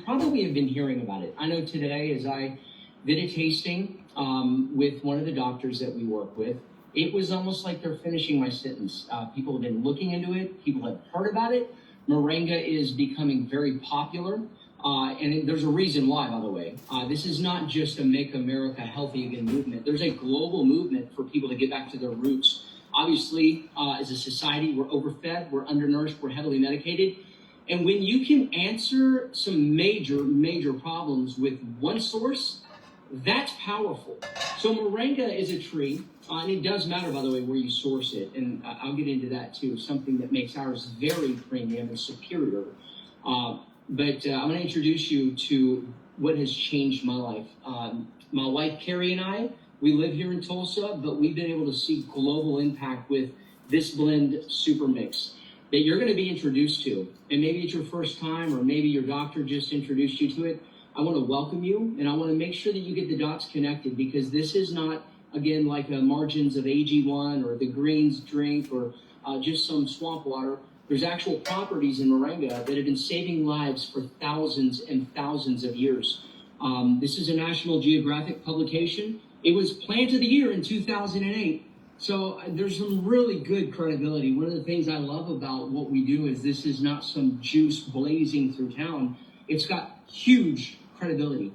Probably have been hearing about it. I know today, as I did a tasting with one of the doctors that we work with, it was almost like they're finishing my sentence. People have been looking into it. People have heard about it. Moringa is becoming very popular. There's a reason why, by the way. This is not just a Make America Healthy Again movement. There's a global movement for people to get back to their roots. Obviously, as a society, we're overfed, we're undernourished, we're heavily medicated. And when you can answer some major problems with one source, that's powerful. So moringa is a tree, and it does matter, by the way, where you source it. And I'll get into that too, something that makes ours very premium and superior. But I'm going to introduce you to what has changed my life. My wife, Carrie, and I, we live here in Tulsa, but we've been able to see global impact with this blend, Supermix, that you're going to be introduced to. And maybe it's your first time, or maybe your doctor just introduced you to it. I want to welcome you, and I want to make sure that you get the dots connected, because this is not, again, like the margins of AG1 or the greens drink or just some swamp water. There's actual properties in moringa that have been saving lives for thousands and thousands of years. This is a National Geographic publication. It was Plant of the Year in 2008. So there's some really good credibility. One of the things I love about what we do is this is not some juice blazing through town. It's got huge credibility.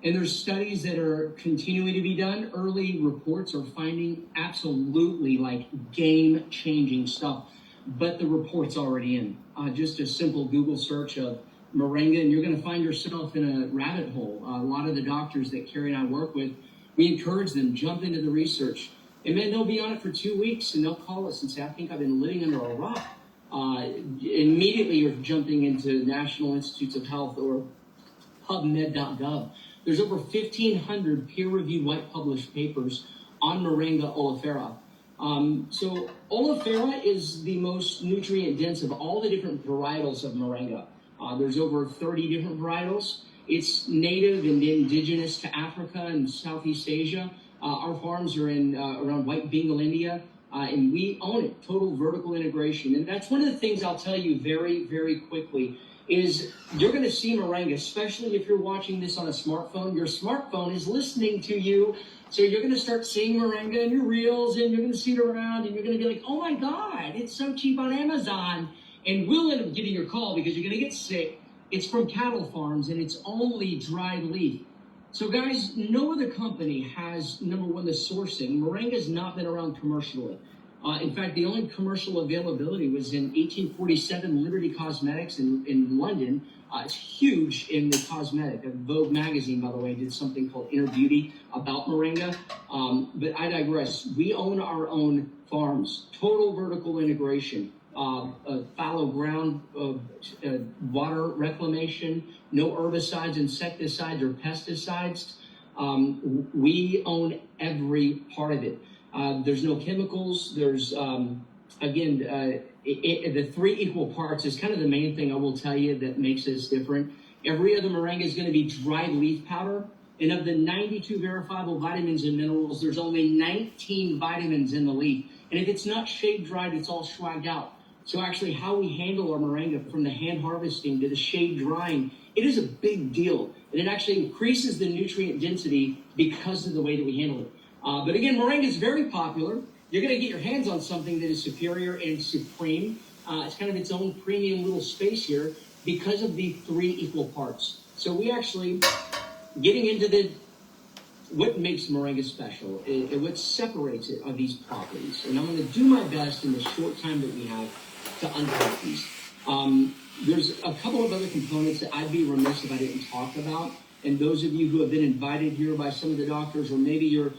And there's studies that are continuing to be done. Early reports are finding absolutely like game-changing stuff. But the report's already in. Just a simple Google search of moringa, and you're going to find yourself in a rabbit hole. A lot of the doctors that Carrie and I work with, we encourage them, jump into the research. And then they'll be on it for 2 weeks, and they'll call us and say, I think I've been living under a rock. Immediately you're jumping into National Institutes of Health or PubMed.gov. There's over 1,500 peer-reviewed white published papers on moringa oleifera. So oleifera is the most nutrient-dense of all the different varietals of moringa. There's over 30 different varietals. It's native and indigenous to Africa and Southeast Asia. Our farms are in around White Bengal, India, and we own it, total vertical integration. And that's one of the things I'll tell you very quickly is you're going to see moringa, especially if you're watching this on a smartphone. Your smartphone is listening to you, so you're going to start seeing moringa in your reels, and you're going to see it around, and you're going to be like, oh my God, it's so cheap on Amazon. And we'll end up getting your call because you're going to get sick. It's from cattle farms, and it's only dried leaf. So guys, no other company has, number one, the sourcing. Moringa's not been around commercially. In fact, the only commercial availability was in 1847, Liberty Cosmetics in London. It's huge in the cosmetic. Vogue magazine, by the way, did something called Inner Beauty about moringa. But I digress. We own our own farms, total vertical integration. Fallow ground, water reclamation, no herbicides, insecticides, or pesticides. We own every part of it. There's no chemicals. There's, the 3 equal parts is kind of the main thing I will tell you that makes us different. Every other moringa is going to be dried leaf powder. And of the 92 verifiable vitamins and minerals, there's only 19 vitamins in the leaf. And if it's not shade dried, it's all swagged out. So actually how we handle our moringa, from the hand harvesting to the shade drying, it is a big deal. And it actually increases the nutrient density because of the way that we handle it. But again, moringa is very popular. You're going to get your hands on something that is superior and supreme. It's kind of its own premium little space here because of the 3 equal parts. So we actually, getting into what makes moringa special, and what separates it are these properties. And I'm going to do my best in the short time that we have to unpack these. There's a couple of other components that I'd be remiss if I didn't talk about. And those of you who have been invited here by some of the doctors, or maybe your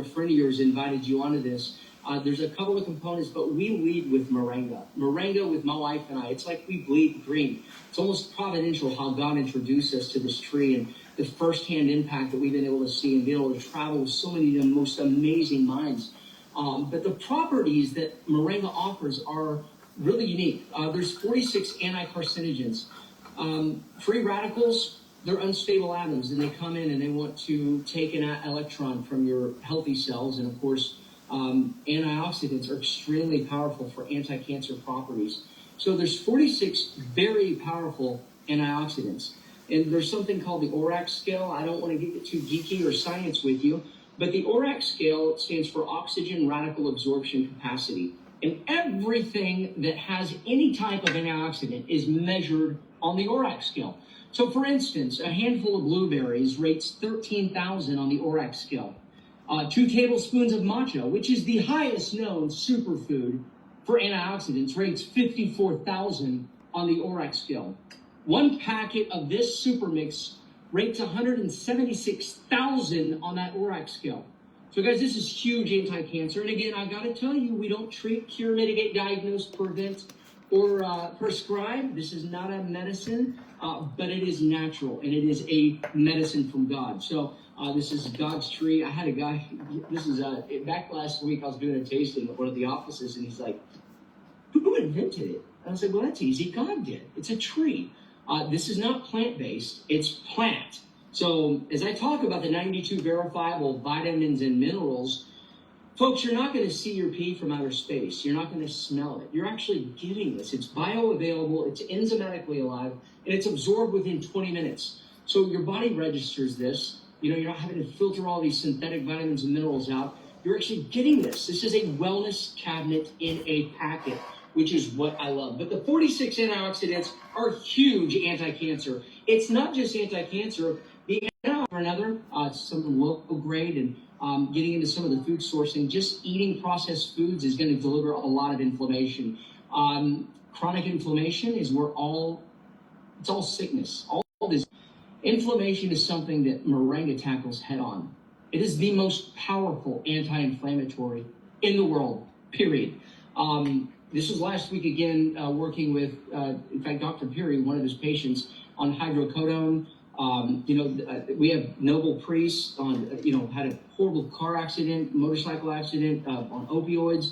friend of yours invited you onto this, there's a couple of components, but we lead with moringa. Moringa, with my wife and I, it's like we bleed green. It's almost providential how God introduced us to this tree and the firsthand impact that we've been able to see and be able to travel with so many of the most amazing minds. But the properties that moringa offers are really unique. There's 46 anti-carcinogens. Free radicals, they're unstable atoms, and they come in and they want to take an electron from your healthy cells. And of course, antioxidants are extremely powerful for anti-cancer properties. So there's 46 very powerful antioxidants. And there's something called the ORAC scale. I don't want to get too geeky or science with you, but the ORAC scale stands for oxygen radical absorption capacity. And everything that has any type of antioxidant is measured on the ORAC scale. So for instance, a handful of blueberries rates 13,000 on the ORAC scale. 2 tablespoons of matcha, which is the highest known superfood for antioxidants, rates 54,000 on the ORAC scale. 1 packet of this Supermix rates 176,000 on that ORAC scale. So guys, this is huge anti-cancer. And again, I gotta tell you, we don't treat, cure, mitigate, diagnose, prevent, or prescribe. This is not a medicine, but it is natural, and it is a medicine from God. So this is God's tree. I had a guy, this is, back last week, I was doing a tasting at one of the offices, and he's like, who invented it? And I was like, well, that's easy. God did. It's a tree. This is not plant-based. It's plant. So as I talk about the 92 verifiable vitamins and minerals, folks, you're not going to see your pee from outer space. You're not going to smell it. You're actually getting this. It's bioavailable. It's enzymatically alive, and it's absorbed within 20 minutes. So your body registers this. You know, you're not having to filter all these synthetic vitamins and minerals out. You're actually getting this. This is a wellness cabinet in a packet, which is what I love. But the 46 antioxidants are huge anti-cancer. It's not just anti-cancer. The for another, some local grade, and getting into some of the food sourcing, just eating processed foods is going to deliver a lot of inflammation. Chronic inflammation is where it's all sickness. All this inflammation is something that Moringa tackles head on. It is the most powerful anti-inflammatory in the world, period. This was last week again, working with, in fact, Dr. Peary, one of his patients, on hydrocodone. We have noble priests on, had a horrible car accident, motorcycle accident, on opioids.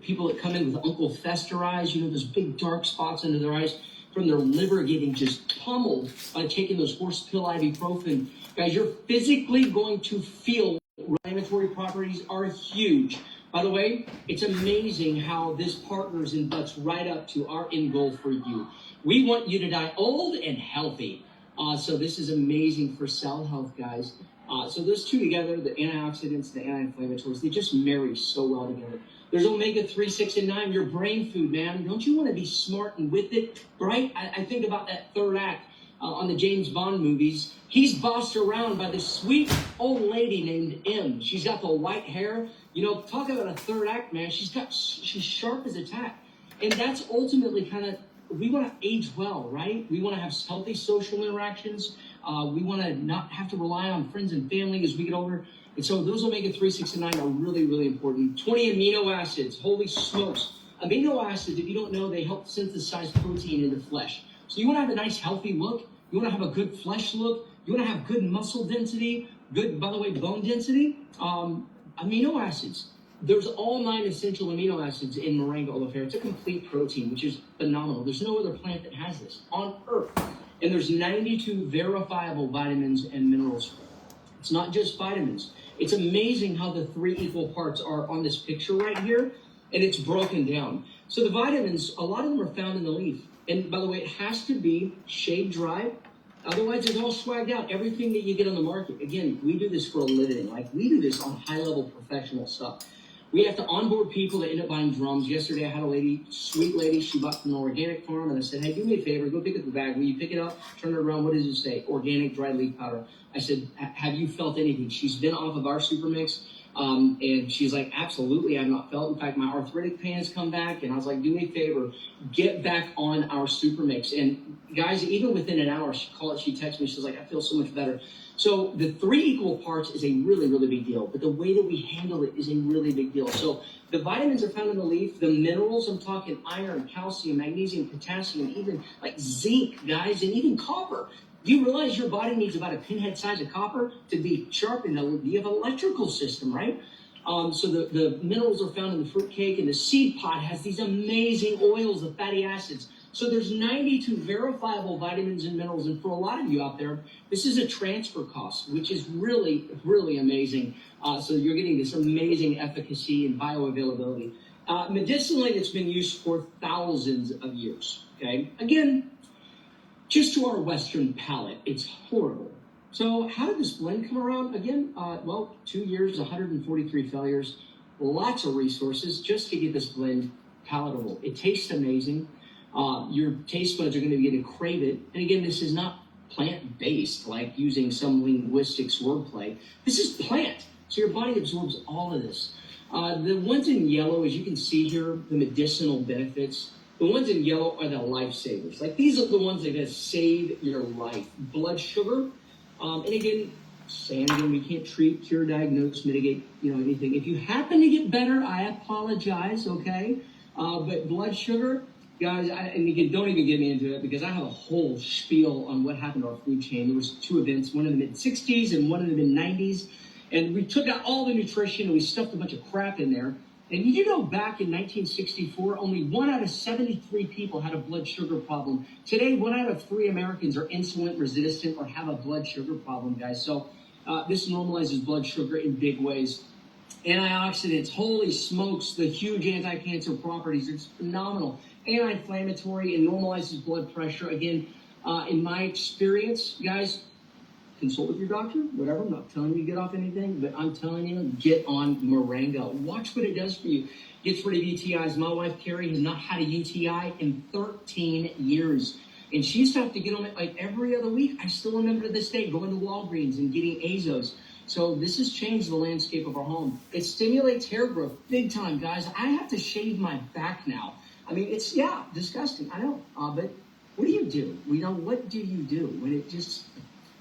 People that come in with Uncle Fester eyes, those big dark spots under their eyes from their liver getting just pummeled by taking those horse pill ibuprofen. Guys, you're physically going to feel inflammatory properties are huge. By the way, it's amazing how this partners and butts right up to our end goal for you. We want you to die old and healthy. So this is amazing for cell health, guys. So those two together, the antioxidants, the anti-inflammatories, they just marry so well together. There's omega-3, 6, and 9, your brain food, man. Don't you want to be smart and with it, right? I think about that third act on the James Bond movies. He's bossed around by this sweet old lady named M. She's got the white hair. Talk about a third act, man. She's sharp as a tack. And that's ultimately kind of, we want to age well, right? We want to have healthy social interactions. We want to not have to rely on friends and family as we get older. And so those omega-3, 6, and 9 are really, really important. 20 amino acids. Holy smokes. Amino acids, if you don't know, they help synthesize protein in the flesh. So you want to have a nice, healthy look. You want to have a good flesh look. You want to have good muscle density. Good, by the way, bone density. Amino acids. There's all 9 essential amino acids in Moringa oleifera. It's a complete protein, which is phenomenal. There's no other plant that has this on Earth. And there's 92 verifiable vitamins and minerals. It's not just vitamins. It's amazing how the 3 equal parts are on this picture right here, and it's broken down. So the vitamins, a lot of them are found in the leaf. And by the way, it has to be shade dry. Otherwise, it's all swagged out. Everything that you get on the market. Again, we do this for a living. We do this on high-level professional stuff. We have to onboard people that end up buying drums. Yesterday, I had a lady, sweet lady, she bought from an organic farm, and I said, hey, do me a favor, go pick up the bag. Will you pick it up, turn it around, what does it say? Organic dried leaf powder. I said, have you felt anything? She's been off of our Supermix, and she's like, absolutely, I've not felt. In fact, my arthritic pain has come back, and I was like, do me a favor, get back on our Supermix. And guys, even within an hour, she texted me, she's like, I feel so much better. So the 3 equal parts is a really, really big deal, but the way that we handle it is a really big deal. So the vitamins are found in the leaf. The minerals, I'm talking iron, calcium, magnesium, potassium, even like zinc, guys, and even copper. Do you realize your body needs about a pinhead size of copper to be sharp? And you have an electrical system, right? So the minerals are found in the fruitcake, and the seed pod has these amazing oils, the fatty acids. So there's 92 verifiable vitamins and minerals, and for a lot of you out there, this is a transfer cost, which is really, really amazing. So you're getting this amazing efficacy and bioavailability. Medicinally, it's been used for thousands of years, okay? Again, just to our Western palate, it's horrible. So how did this blend come around? Again, well, 2 years, 143 failures, lots of resources just to get this blend palatable. It tastes amazing. Your taste buds are going to begin to crave it. And again, this is not plant-based, like using some linguistics wordplay. This is plant. So your body absorbs all of this. The ones in yellow, as you can see here, the medicinal benefits. The ones in yellow are the lifesavers. Like these are the ones that are going to save your life. Blood sugar. And again, saying again, we can't treat, cure, diagnose, mitigate, anything. If you happen to get better, I apologize, okay? But blood sugar, guys, and again, don't even get me into it because I have a whole spiel on what happened to our food chain. There was 2 events, one in the mid-60s and one in the mid-90s. And we took out all the nutrition and we stuffed a bunch of crap in there. And back in 1964, only 1 out of 73 people had a blood sugar problem. Today, 1 out of 3 Americans are insulin resistant or have a blood sugar problem, guys. So this normalizes blood sugar in big ways. Antioxidants, holy smokes, the huge anti-cancer properties. It's phenomenal. Anti-inflammatory and normalizes blood pressure. Again, in my experience, guys, consult with your doctor, whatever. I'm not telling you to get off anything, but I'm telling you, get on Moringa. Watch what it does for you. Gets rid of UTIs. My wife, Carrie, has not had a UTI in 13 years. And she used to have to get on it like every other week. I still remember to this day going to Walgreens and getting Azos. So this has changed the landscape of our home. It stimulates hair growth big time, guys. I have to shave my back now. I mean, it's, disgusting. I know. But what do you do? What do you do when it just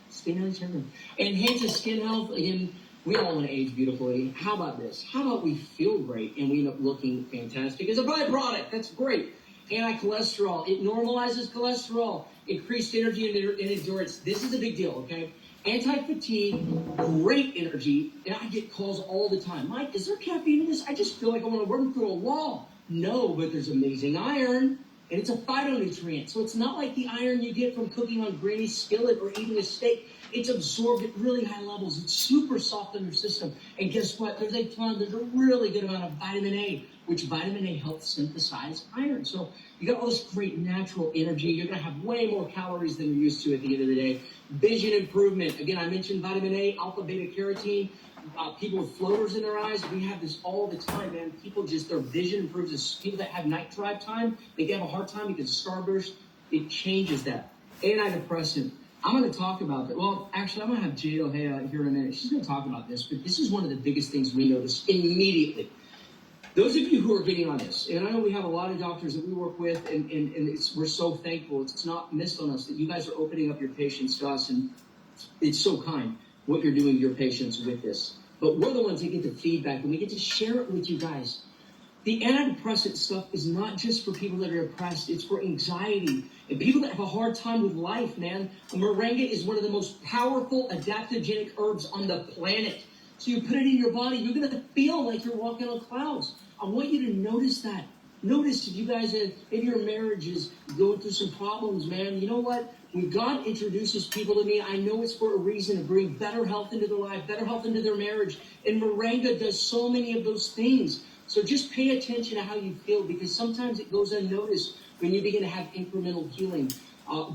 stimulates hair growth? Enhances skin health. Again, we all want to age beautifully. How about this? How about we feel great and we end up looking fantastic as a byproduct? That's great. Anti-cholesterol. It normalizes cholesterol. Increased energy and endurance. This is a big deal, okay? Anti-fatigue, great energy, and I get calls all the time. Mike, is there caffeine in this? I just feel like I want to run through a wall. No, but there's amazing iron, and it's a phytonutrient. So it's not like the iron you get from cooking on Granny's skillet or eating a steak. It's absorbed at really high levels. It's super soft in your system. And guess what? There's a really good amount of vitamin A, which vitamin A helps synthesize iron. So you got all this great natural energy. You're going to have way more calories than you're used to at the end of the day. Vision improvement. Again, I mentioned vitamin A, alpha, beta carotene. People with floaters in their eyes, we have this all the time, man. Their vision improves. People that have night drive time, they have a hard time because of starburst. It changes that. Antidepressant. I'm going to talk about that. Well, actually, I'm going to have Jade O'Hea here in a minute. She's going to talk about this, but this is one of the biggest things we notice immediately. Those of you who are getting on this, and I know we have a lot of doctors that we work with, and we're so thankful. It's not missed on us that you guys are opening up your patients to us, and it's so kind what you're doing to your patients with this. But we're the ones that get the feedback, and we get to share it with you guys. The antidepressant stuff is not just for people that are depressed. It's for anxiety and people that have a hard time with life, man. Moringa is one of the most powerful adaptogenic herbs on the planet. So you put it in your body, you're going to feel like you're walking on clouds. I want you to notice that. Notice if you guys maybe your marriage is going through some problems, man. You know what? When God introduces people to me, I know it's for a reason to bring better health into their life, better health into their marriage. And Moringa does so many of those things. So just pay attention to how you feel, because sometimes it goes unnoticed when you begin to have incremental healing.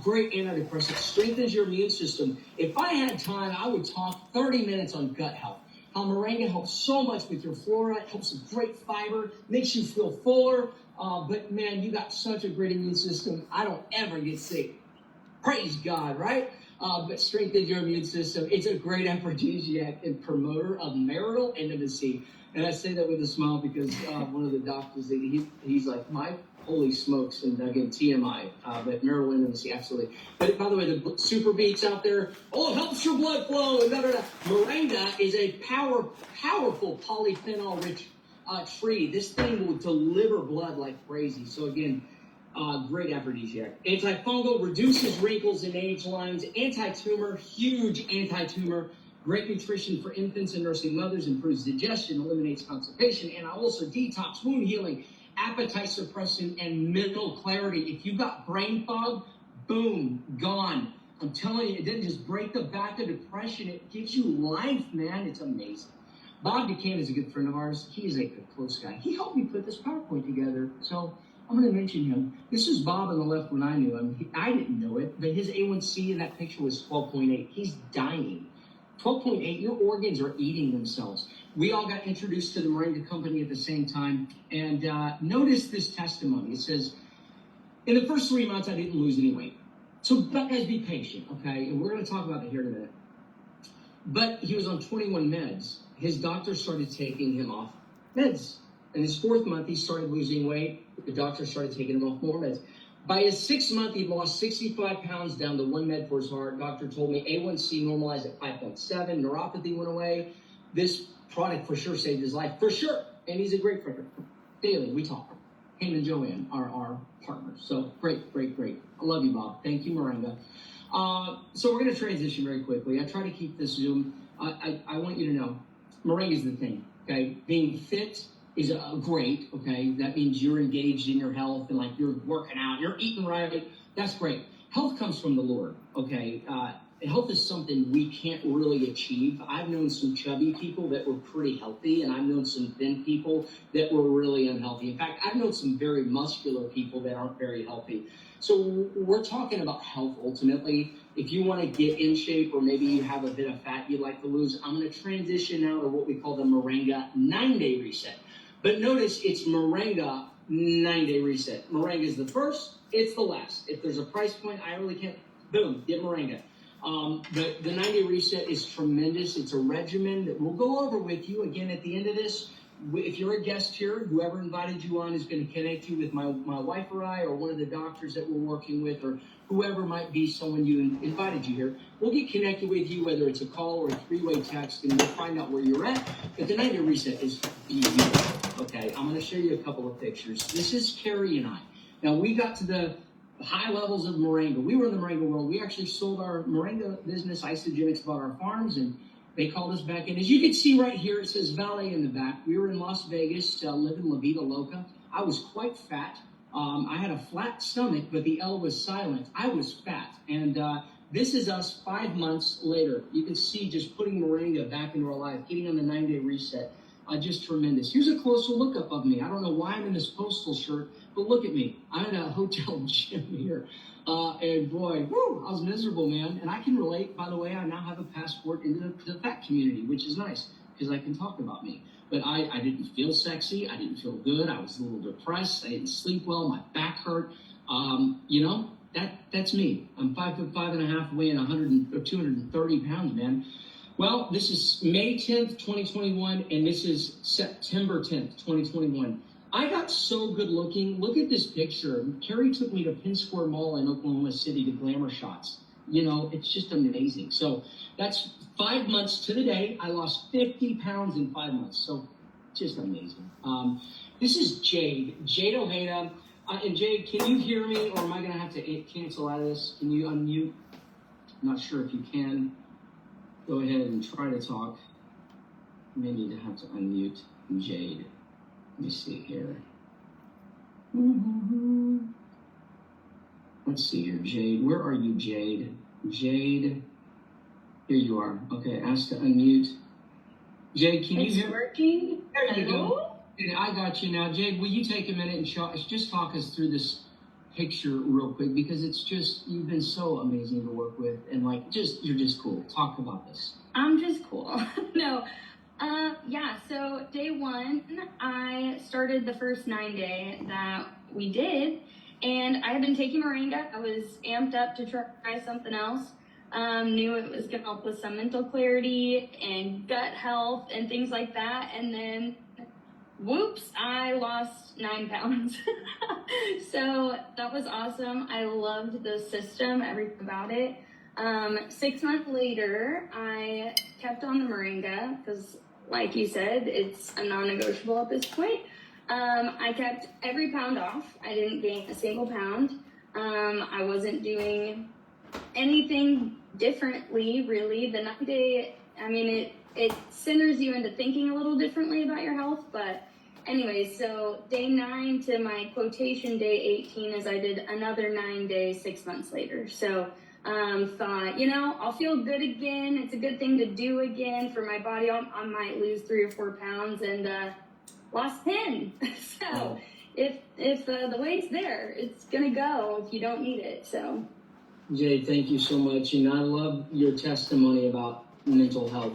Great antidepressant, strengthens your immune system. If I had time, I would talk 30 minutes on gut health. How Moringa helps so much with your flora. It helps with great fiber, makes you feel fuller. But man, you got such a great immune system. I don't ever get sick. Praise God, right? But strengthens your immune system. It's a great aphrodisiac and promoter of marital intimacy. And I say that with a smile because one of the doctors, he's like, Mike, holy smokes, and again, TMI, but marital intimacy, absolutely. But by the way, the super beats out there, it helps your blood flow, and Moringa is a powerful polyphenol-rich tree. This thing will deliver blood like crazy. So again, great aphrodisiac. Antifungal, reduces wrinkles and age lines. Anti-tumor, huge anti-tumor. Great nutrition for infants and nursing mothers, improves digestion, eliminates constipation, and also detox, wound healing, appetite suppressant, and mental clarity. If you've got brain fog, boom, gone. I'm telling you, it doesn't just break the back of depression. It gives you life, man. It's amazing. Bob Duquesne is a good friend of ours. He is a close guy. He helped me put this PowerPoint together. So I'm going to mention him. This is Bob on the left when I knew him. I didn't know it, but his A1C in that picture was 12.8. He's dying. 12.8, your organs are eating themselves. We all got introduced to the Moringa company at the same time. And notice this testimony. It says, in the first 3 months, I didn't lose any weight. So guys, be patient, okay? And we're going to talk about that here in a minute. But he was on 21 meds. His doctor started taking him off meds. In his 4th month, he started losing weight. The doctor started taking him off more meds. By his 6th month, he lost 65 pounds down to 1 med for his heart. Doctor told me A1C normalized at 5.7. Neuropathy went away. This product for sure saved his life, for sure. And he's a great friend. Daily, we talk. Him and Joanne are our partners. So great. I love you, Bob. Thank you, Moringa. So we're going to transition very quickly. I try to keep this Zoom. I want you to know, Moringa is the thing, okay? Being fit is great, okay? That means you're engaged in your health and like you're working out, you're eating right. That's great. Health comes from the Lord, okay? Health is something we can't really achieve. I've known some chubby people that were pretty healthy, and I've known some thin people that were really unhealthy. In fact, I've known some very muscular people that aren't very healthy. So we're talking about health ultimately. If you want to get in shape or maybe you have a bit of fat you'd like to lose, I'm going to transition now to what we call the Moringa 9-day reset. But notice it's Moringa 9-day reset. Moringa is the first, it's the last. If there's a price point, I really can't, boom, get Moringa. The 9-day reset is tremendous. It's a regimen that we'll go over with you again at the end of this. If you're a guest here, whoever invited you on is going to connect you with my wife or I or one of the doctors that we're working with or whoever might be someone you invited you here. We'll get connected with you, whether it's a call or a 3-way text, and we'll find out where you're at. But the 9-day reset is beautiful. Okay, I'm going to show you a couple of pictures. This is Carrie and I. Now, we got to the high levels of Moringa. We were in the Moringa world. We actually sold our Moringa business, Isogenics, bought our farms, and they called us back in. As you can see right here, it says Valet in the back. We were in Las Vegas, living La Vida Loca. I was quite fat. I had a flat stomach, but the L was silent. I was fat. And this is us 5 months later. You can see just putting Moringa back into our life, getting on the 9-day reset. Just tremendous. Here's a closer look up of me. I don't know why I'm in this postal shirt, but look at me. I'm in a hotel gym here. And boy, whoo, I was miserable, man. And I can relate. By the way, I now have a passport into the fat community, which is nice because I can talk about me. But I didn't feel sexy. I didn't feel good. I was a little depressed. I didn't sleep well. My back hurt. That's me. I'm 5'5.5", weighing 230 pounds, man. Well, this is May 10th, 2021, and this is September 10th, 2021. I got so good looking. Look at this picture. Carrie took me to Penn Square Mall in Oklahoma City to glamour shots. You know, it's just amazing. So that's 5 months to the day. I lost 50 pounds in 5 months. So just amazing. This is Jade Ojeda. And Jade, can you hear me, or am I going to have to cancel out of this? Can you unmute? I'm not sure if you can. Go ahead and try to talk. Maybe to have to unmute Jade. Let me see here. Let's see here, Jade. Where are you, Jade? Jade. Here you are. Okay, ask to unmute. Jade, can you hear? It's working. There you go. I got you now. Jade, will you take a minute and just talk us through this picture real quick, because it's just, you've been so amazing to work with, and like you're just cool. Talk about this. I'm just cool. No. Yeah, so day 1, I started the first 9-day that we did, and I had been taking Moringa. I was amped up to try something else. Knew it was going to help with some mental clarity and gut health and things like that, and then whoops, I lost 9 pounds. So that was awesome. I loved the system, everything about it. 6 months later, I kept on the Moringa because, like you said, it's a non-negotiable at this point. I kept every pound off. I didn't gain a single pound. I wasn't doing anything differently, really. The 9-day, I mean, it centers you into thinking a little differently about your health, but anyway, so day 9 to my quotation day 18 is I did another 9 days 6 months later. So thought, I'll feel good again. It's a good thing to do again for my body. I might lose 3 or 4 pounds, and lost 10. So if the weight's there, it's gonna go if you don't need it. So. Jade, thank you so much, and I love your testimony about mental health.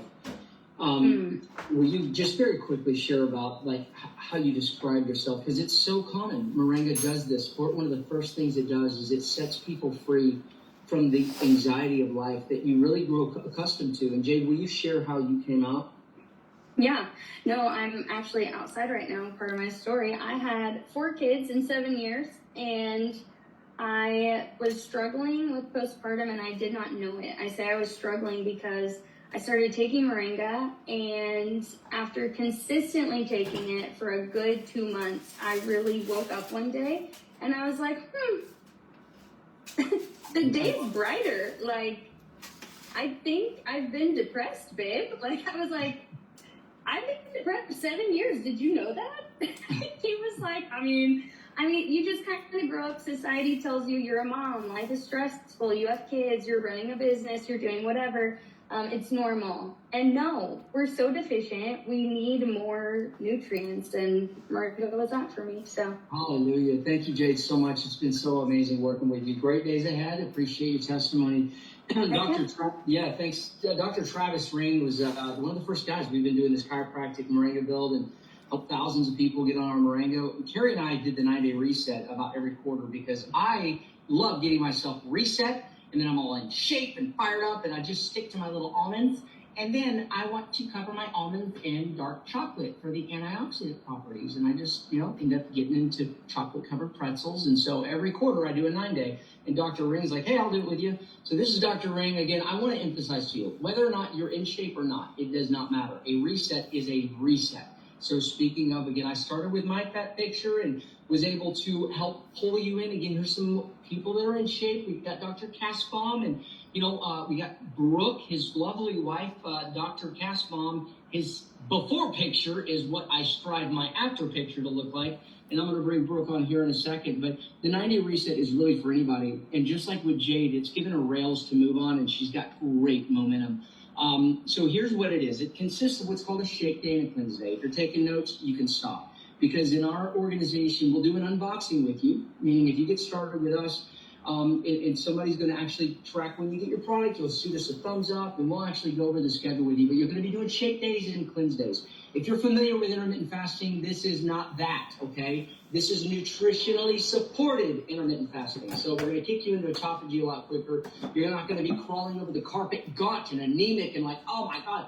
Will you just very quickly share about like how you describe yourself? Because it's so common. Moringa does this. One of the first things it does is it sets people free from the anxiety of life that you really grew accustomed to. And Jade, will you share how you came out? Yeah, no, I'm actually outside right now. Part of my story. I had 4 kids in 7 years, and I was struggling with postpartum, and I did not know it. I say I was struggling because I started taking Moringa, and after consistently taking it for a good 2 months, I really woke up one day, and I was like, the day's brighter. Like, I think I've been depressed, babe. Like, I was like, I've been depressed for 7 years. Did you know that? He was like, I mean, you just kind of grow up. Society tells you you're a mom. Life is stressful. You have kids. You're running a business. You're doing whatever. It's normal. And no, we're so deficient. We need more nutrients. And Moringa was that for me. So. Hallelujah. Thank you, Jade, so much. It's been so amazing working with you. Great days ahead. Appreciate your testimony. Thanks. Dr. Travis Ring was one of the first guys. We've been doing this chiropractic Moringa build and helped thousands of people get on our Moringa. Carrie and I did the 9-day reset about every quarter because I love getting myself reset, and then I'm all in shape and fired up, and I just stick to my little almonds. And then I want to cover my almonds in dark chocolate for the antioxidant properties. And I just, end up getting into chocolate-covered pretzels. And so every quarter I do a 9-day. And Dr. Ring's like, hey, I'll do it with you. So this is Dr. Ring. Again, I want to emphasize to you, whether or not you're in shape or not, it does not matter. A reset is a reset. So speaking of, again, I started with my fat picture and was able to help pull you in. Again, here's some people that are in shape. We've got Dr. Kasbaum, and we got Brooke, his lovely wife, Dr. Kasbaum. His before picture is what I strive my after picture to look like. And I'm going to bring Brooke on here in a second. But the 9-day reset is really for anybody. And just like with Jade, it's given her rails to move on, and she's got great momentum. So here's what it is. It consists of what's called a shake day and a cleanse day. If you're taking notes, you can stop. Because in our organization, we'll do an unboxing with you, meaning if you get started with us, and somebody's going to actually track when you get your product, you'll shoot us a thumbs up, and we'll actually go over the schedule with you. But you're going to be doing shake days and cleanse days. If you're familiar with intermittent fasting, this is not that, okay? This is nutritionally supported intermittent fasting. So we're going to kick you into autophagy a lot quicker. You're not going to be crawling over the carpet gaunt and anemic and like, oh my God.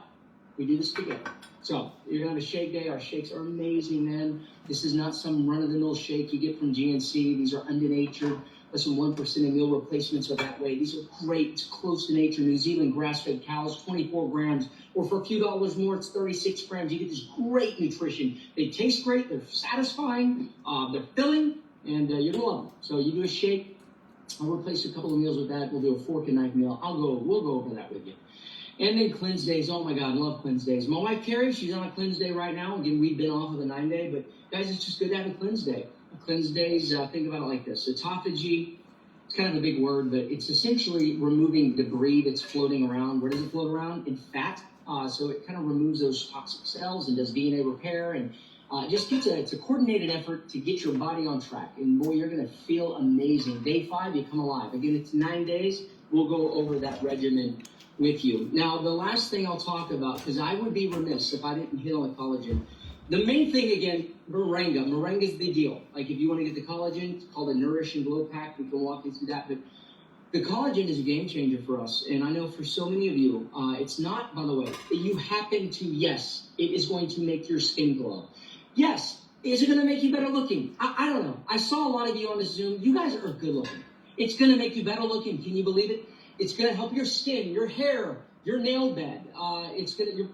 We do this together. So you're going to have a shake day. Our shakes are amazing, man. This is not some run-of-the-mill shake you get from GNC. These are undenatured. Less than 1% of meal replacements are that way. These are great. It's close to nature. New Zealand grass-fed cows, 24 grams. Or for a few dollars more, it's 36 grams. You get this great nutrition. They taste great. They're satisfying. They're filling. And you're going to love them. So you do a shake. I'll replace a couple of meals with that. We'll do a fork and knife meal. We'll go over that with you. And then cleanse days. Oh my God, I love cleanse days. My wife Carrie, she's on a cleanse day right now. Again, we've been off of the 9-day, but guys, it's just good to have a cleanse day. Cleanse days, think about it like this. Autophagy, it's kind of a big word, but it's essentially removing debris that's floating around. Where does it float around? In fat. So it kind of removes those toxic cells and does DNA repair, and it's a coordinated effort to get your body on track. And boy, you're going to feel amazing. Day 5, you come alive. Again, it's 9 days. We'll go over that regimen with you. Now, the last thing I'll talk about, because I would be remiss if I didn't hit on the collagen. The main thing, again, Moringa. Moringa is the deal. Like, if you want to get the collagen, it's called a Nourish and Glow Pack. We can walk you through that. But the collagen is a game changer for us. And I know for so many of you, it's not, by the way, you happen to, yes, it is going to make your skin glow. Yes, is it going to make you better looking? I don't know. I saw a lot of you on the Zoom. You guys are good looking. It's going to make you better looking. Can you believe it? It's going to help your skin, your hair, your nail bed.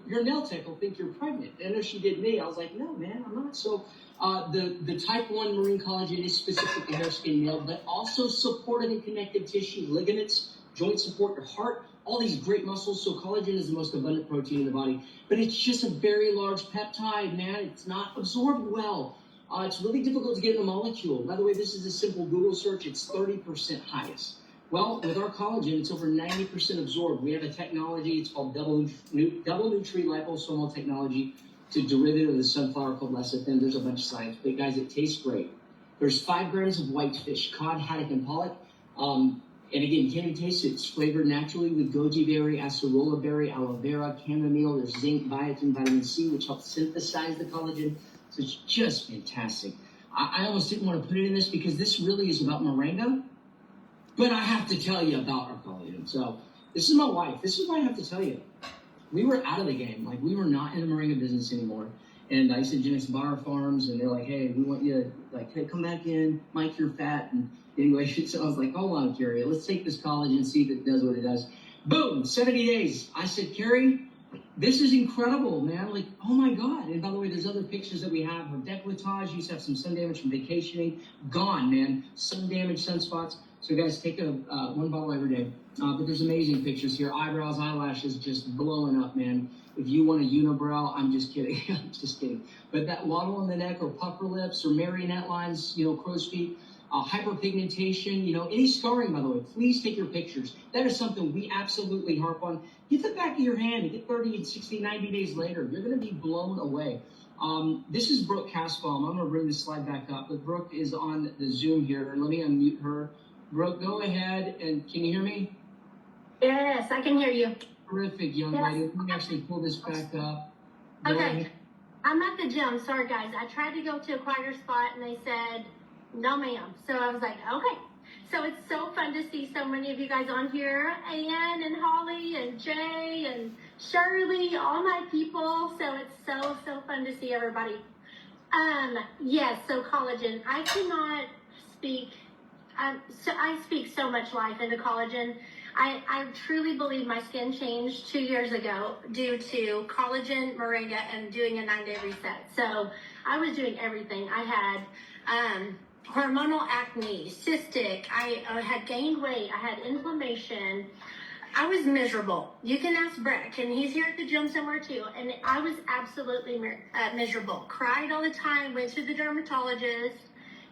Your nail tech will think you're pregnant. I know she did me. I was like, no, man, I'm not. So the type 1 marine collagen is specific to hair, skin, nail, but also supportive and connective tissue, ligaments, joint support, your heart, all these great muscles. So collagen is the most abundant protein in the body, but it's just a very large peptide, man. It's not absorbed well. It's really difficult to get in the molecule. By the way, this is a simple Google search. It's 30% highest. Well, with our collagen, it's over 90% absorbed. We have a technology, it's called double nutri liposomal technology. It's a derivative of the sunflower called lecithin. There's a bunch of science. But guys, it tastes great. There's 5 grams of whitefish, cod, haddock, and pollock. And again, you can't even taste it. It's flavored naturally with goji berry, acerola berry, aloe vera, chamomile. There's zinc, biotin, vitamin C, which helps synthesize the collagen. So it's just fantastic. I almost didn't want to put it in this because this really is about moringa. But I have to tell you about our collagen. So this is my wife. This is what I have to tell you. We were out of the game. Like, we were not in the moringa business anymore. And Isogenics bought our farms, and they're like, hey, we want you to, like, hey, come back in. Mike, you're fat. And anyway, so I was like, hold on, Carrie. Let's take this collagen and see if it does what it does. Boom, 70 days. I said, Carrie, this is incredible, man. Like, oh, my God. And by the way, there's other pictures that we have of decolletage. You used to have some sun damage from vacationing. Gone, man. Sun damage, sunspots. So, guys, take one bottle every day. But there's amazing pictures here. Eyebrows, eyelashes just blowing up, man. If you want a unibrow, I'm just kidding. I'm just kidding. But that waddle in the neck or puffer lips or marionette lines, crow's feet, hyperpigmentation, any scarring, by the way, please take your pictures. That is something we absolutely harp on. Get the back of your hand and get 30, 60, 90 days later. You're going to be blown away. This is Brooke Casbaum. I'm going to bring this slide back up, but Brooke is on the Zoom here. And let me unmute her. Brooke, go ahead, and can you hear me? Yes, I can hear you. Terrific, young lady. Let me actually pull this back up. Okay. I'm at the gym. Sorry, guys. I tried to go to a quieter spot, and they said, no, ma'am. So I was like, okay. So it's so fun to see so many of you guys on here. Ann and Holly and Jay and Shirley, all my people. So it's so fun to see everybody. Yes, so collagen. I cannot speak. I speak so much life into collagen. I truly believe my skin changed 2 years ago due to collagen, moringa, and doing a 9-day reset. So I was doing everything. I had hormonal acne, cystic. I had gained weight. I had inflammation. I was miserable. You can ask Breck, and he's here at the gym somewhere too. And I was absolutely miserable. Cried all the time. Went to the dermatologist.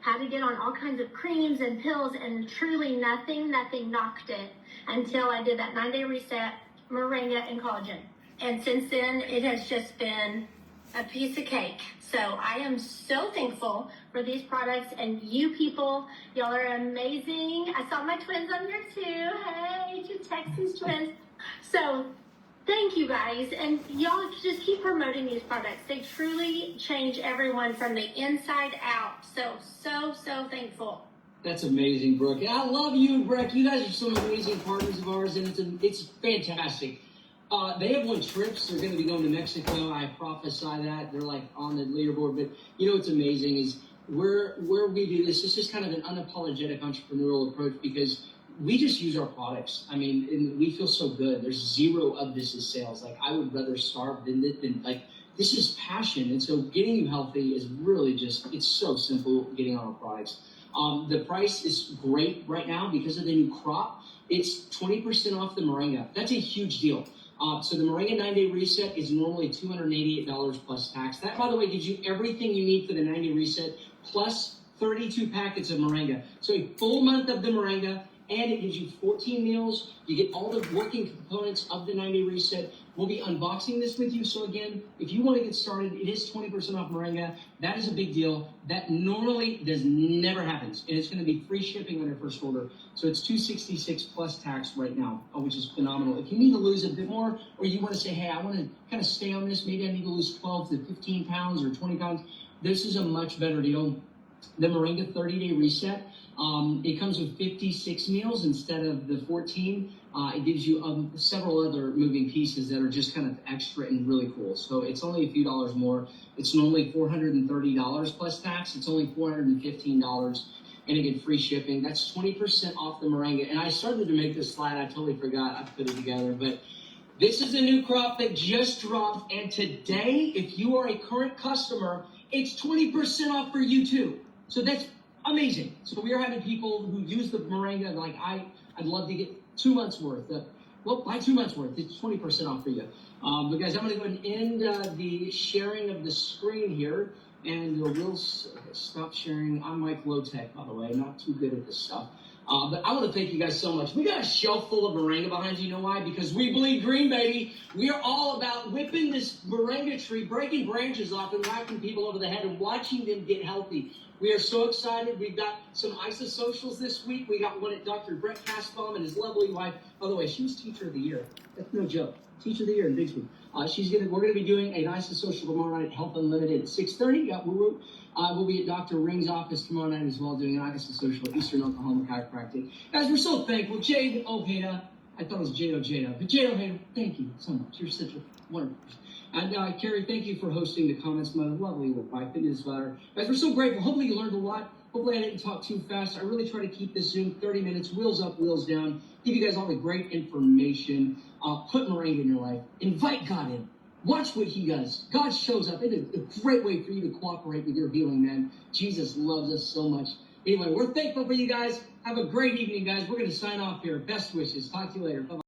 Had to get on all kinds of creams and pills, and truly nothing knocked it until I did that 9-day reset, moringa, and collagen. And since then, it has just been a piece of cake. So I am so thankful for these products and you people. Y'all are amazing. I saw my twins on here too. Hey, 2 Texas twins. So thank you guys. And y'all just keep promoting these products. They truly change everyone from the inside out. So thankful. That's amazing, Brooke. And I love you and Breck. You guys are some amazing partners of ours, and it's fantastic. They have won trips. They're going to be going to Mexico. I prophesy that. They're like on the leaderboard. But what's amazing is where we do this. This is kind of an unapologetic entrepreneurial approach because we just use our products. I mean, and we feel so good. There's zero of this as sales. Like, I would rather starve than like, this is passion. And so getting you healthy is really it's so simple getting on our products. The price is great right now because of the new crop. It's 20% off the moringa. That's a huge deal. So the moringa 9-day reset is normally $288 plus tax. That, by the way, gives you everything you need for the 9-day reset plus 32 packets of moringa. So a full month of the moringa, and it gives you 14 meals. You get all the working components of the 9-day reset. We'll be unboxing this with you. So again, if you want to get started, it is 20% off moringa. That is a big deal. That normally never happens. And it's going to be free shipping on your first order. So it's $266 plus tax right now, which is phenomenal. If you need to lose a bit more, or you want to say, hey, I want to kind of stay on this, maybe I need to lose 12 to 15 pounds or 20 pounds, this is a much better deal. The moringa 30-day reset, it comes with 56 meals instead of the 14. It gives you several other moving pieces that are just kind of extra and really cool. So it's only a few dollars more. It's normally $430 plus tax. It's only $415. And again, free shipping. That's 20% off the moringa. And I started to make this slide. I totally forgot. I put it together. But this is a new crop that just dropped. And today, if you are a current customer, it's 20% off for you too. So that's amazing. So we are having people who use the moringa like, I'd love to get 2 months worth. Buy 2 months worth. It's 20% off for you. But guys, I'm going to go ahead and end the sharing of the screen here. And we'll stop sharing. I'm Mike Low Tech, by the way. Not too good at this stuff. But I want to thank you guys so much. We got a shelf full of moringa behind you. You know why? Because we bleed green, baby. We are all about whipping this moringa tree, breaking branches off and whacking people over the head and watching them get healthy. We are so excited. We've got some isosocials this week. We got one at Dr. Brett Kasbaum and his lovely wife. By the way, she was Teacher of the Year. That's no joke. Teacher of the Year in Bixby. We're gonna be doing an isosocial tomorrow night at Health Unlimited at 6:30. We'll be at Dr. Ring's office tomorrow night as well, doing an isosocial at Eastern Oklahoma Chiropractic. Guys, we're so thankful. Jade Ojeda, I thought it was Jade Ojeda, but Jade Ojeda, thank you so much. You're such a wonderful person. And Carrie, thank you for hosting the Comments Mother. Lovely little wife, fitness daughter. Guys, we're so grateful. Hopefully you learned a lot. Hopefully I didn't talk too fast. I really try to keep this Zoom 30 minutes, wheels up, wheels down. Give you guys all the great information. Put moringa in your life. Invite God in. Watch what he does. God shows up. It's a great way for you to cooperate with your healing, man. Jesus loves us so much. Anyway, we're thankful for you guys. Have a great evening, guys. We're going to sign off here. Best wishes. Talk to you later. Bye-bye.